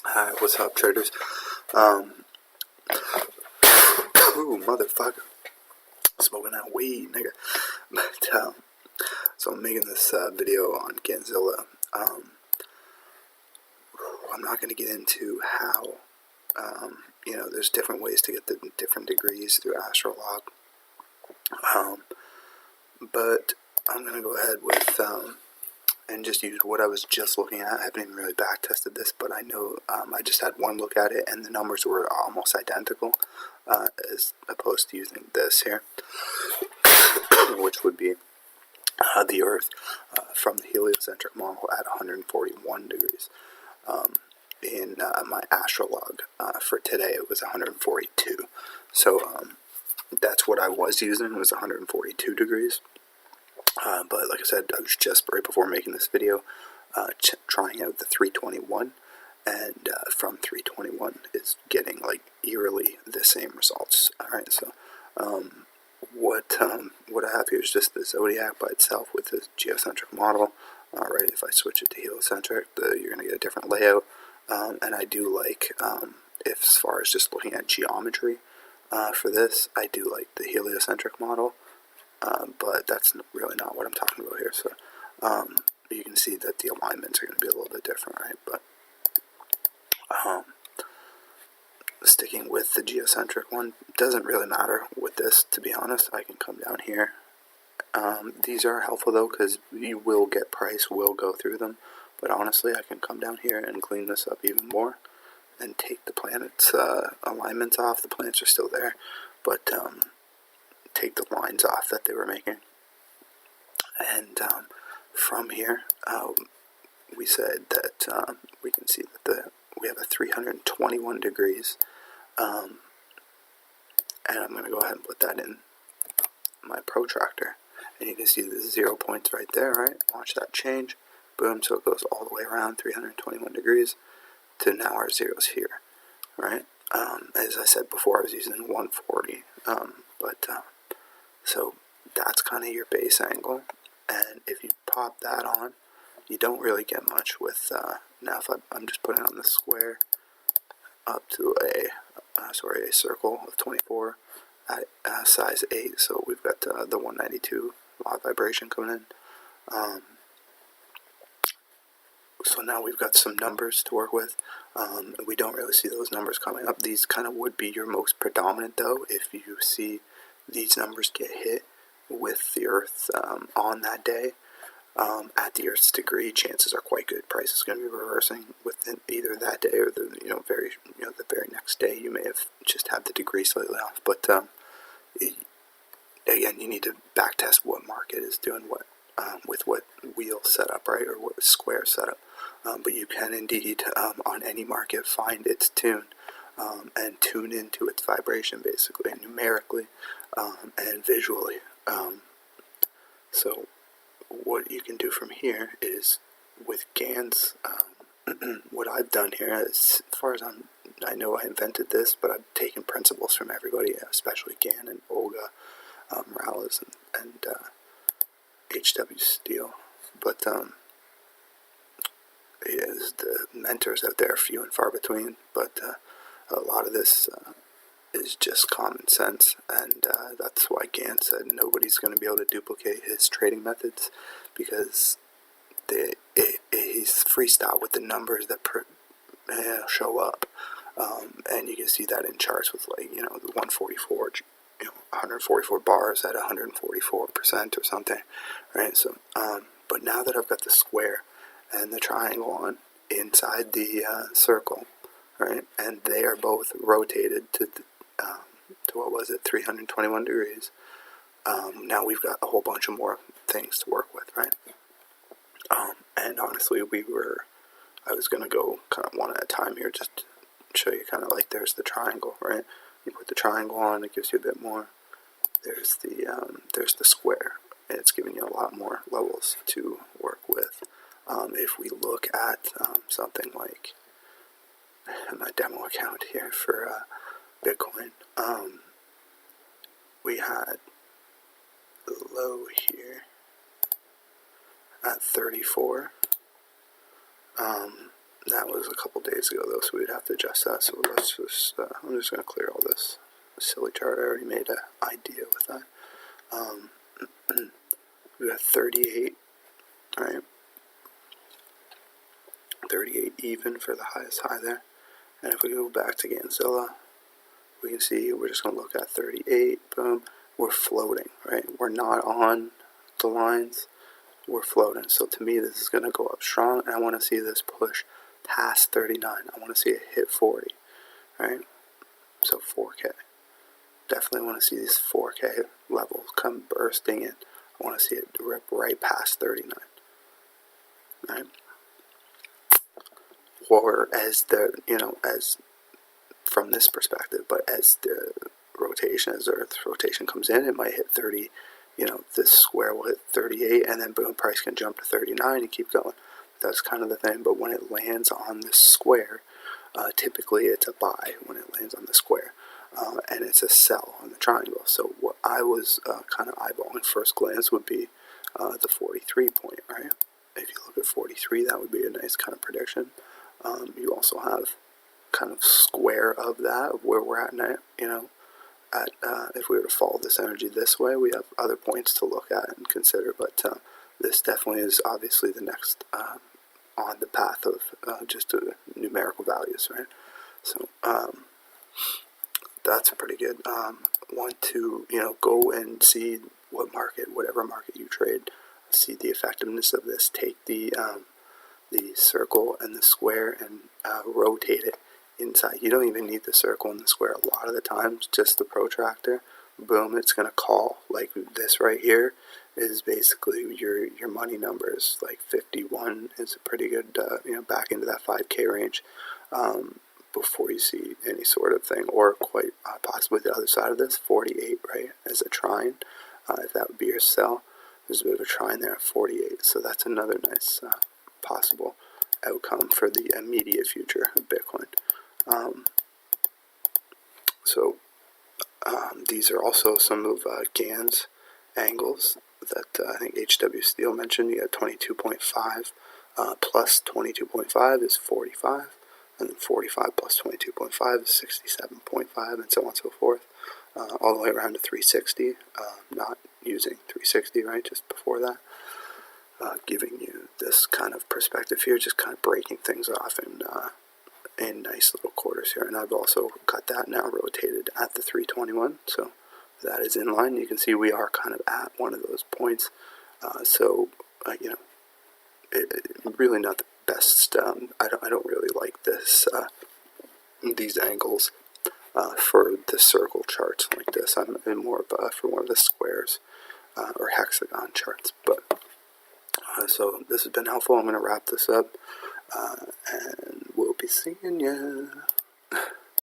Hi, what's up, traders? Ooh, motherfucker. Smoking that weed, nigga. But, so I'm making this video on Ganzilla. I'm not going to get into how, there's different ways to get the different degrees through Astrolog. But I'm going to go ahead with, and just use what I was just looking at. I haven't even really back tested this, but I know I just had one look at it and the numbers were almost identical, as opposed to using this here, which would be the Earth from the heliocentric model at 141 degrees. In my astrolog for today, it was 142. So that's what I was using, was 142 degrees. But like I said, I was just right before making this video trying out the 321, and from 321 is getting like eerily the same results. Alright, so what I have here is just the zodiac by itself with the geocentric model. Alright, if I switch it to heliocentric, you're going to get a different layout. And I do like, if as far as just looking at geometry for this, I do like the heliocentric model. But that's really not what I'm talking about here. So you can see that the alignments are going to be a little bit different, right? But sticking with the geocentric one doesn't really matter with this, to be honest. I can come down here. These are helpful though, because you will get price, will go through them. But honestly, I can come down here and clean this up even more and take the planets' alignments off. The planets are still there, but take the lines off that they were making. And from here, we said that we can see that we have a 321 degrees, and I'm going to go ahead and put that in my protractor, and you can see the 0 points right there, right? Watch that change. Boom, so it goes all the way around 321 degrees to now our zeros here, right? As I said before, I was using 140, so that's kind of your base angle, and if you pop that on, you don't really get much with, now if I'm just putting on the square up to a circle of 24 at size 8, so we've got the 192 law of vibration coming in. So now we've got some numbers to work with. We don't really see those numbers coming up. These kind of would be your most predominant though. If you see these numbers get hit with the Earth on that day, at the Earth's degree, chances are quite good price is going to be reversing within either that day or the the very next day. You may have just had the degree slightly off, but again, you need to back test what market is doing what. With what wheel setup, right, or what square setup. But you can indeed, on any market, find its tune and tune into its vibration, basically, numerically and visually. So what you can do from here is, with Gann's, what I've done here, as far as I know I invented this, but I've taken principles from everybody, especially Gann and Olga Morales and H.W. Steele, but the mentors out there are few and far between, but a lot of this is just common sense, and that's why Gann said nobody's going to be able to duplicate his trading methods, because he's freestyle with the numbers that show up, and you can see that in charts with, like, the 144, 144 bars at 144% or something, right? So, but now that I've got the square and the triangle on inside the circle, right, and they are both rotated to what was it, 321 degrees. Now we've got a whole bunch of more things to work with, right? And honestly, I was gonna go kind of one at a time here, just to show you kind of like there's the triangle, right? You put the triangle on, it gives you a bit more. There's the square, and it's giving you a lot more levels to work with. If we look at something like my demo account here for Bitcoin, we had the low here at 34. That was a couple days ago though, so we'd have to adjust that. So let's just, I'm just going to clear all this silly chart. I already made an idea with that. We got 38, right? 38 even for the highest high there. And if we go back to Ganzilla, we can see we're just going to look at 38, boom. We're floating, right? We're not on the lines, we're floating. So to me, this is going to go up strong, and I want to see this push past 39. I want to see it hit 40, right? So 4K. Definitely want to see these 4K levels come bursting in. I want to see it rip right past 39, right? Or as the, as from this perspective, but as the rotation, as the Earth's rotation comes in, it might hit 30, this square will hit 38, and then boom, price can jump to 39 and keep going. That's kind of the thing, but when it lands on this square, typically it's a buy when it lands on the square, and it's a sell on the triangle. So what I was kind of eyeballing first glance would be the 43 point, right? If you look at 43, that would be a nice kind of prediction. You also have kind of square of that, of where we're at now, if we were to follow this energy this way, we have other points to look at and consider, but this definitely is obviously the next on the path of just numerical values, right? So that's pretty good. Want to, go and see what market, whatever market you trade, see the effectiveness of this. Take the circle and the square and rotate it inside. You don't even need the circle and the square. A lot of the times, just the protractor, boom, it's going to call. Like this right here is basically your money numbers. Like 51 is a pretty good, back into that 5K range before you see any sort of thing. Or quite possibly the other side of this, 48, right, as a trine. If that would be your sell, there's a bit of a trine there at 48. So that's another nice possible outcome for the immediate future of Bitcoin. These are also some of Gann's angles that I think H.W. Steele mentioned. You got 22.5 plus 22.5 is 45, and then 45 plus 22.5 is 67.5, and so on and so forth, all the way around to 360, not using 360, right, just before that. Giving you this kind of perspective here, just kind of breaking things off in nice little quarters here. And I've also got that now rotated at the 321, so that is in line. You can see we are kind of at one of those points. Really not the best. I don't really like this these angles for the circle charts like this. I'm more of for one of the squares or hexagon charts, but. So this has been helpful. I'm going to wrap this up, and we'll be seeing ya.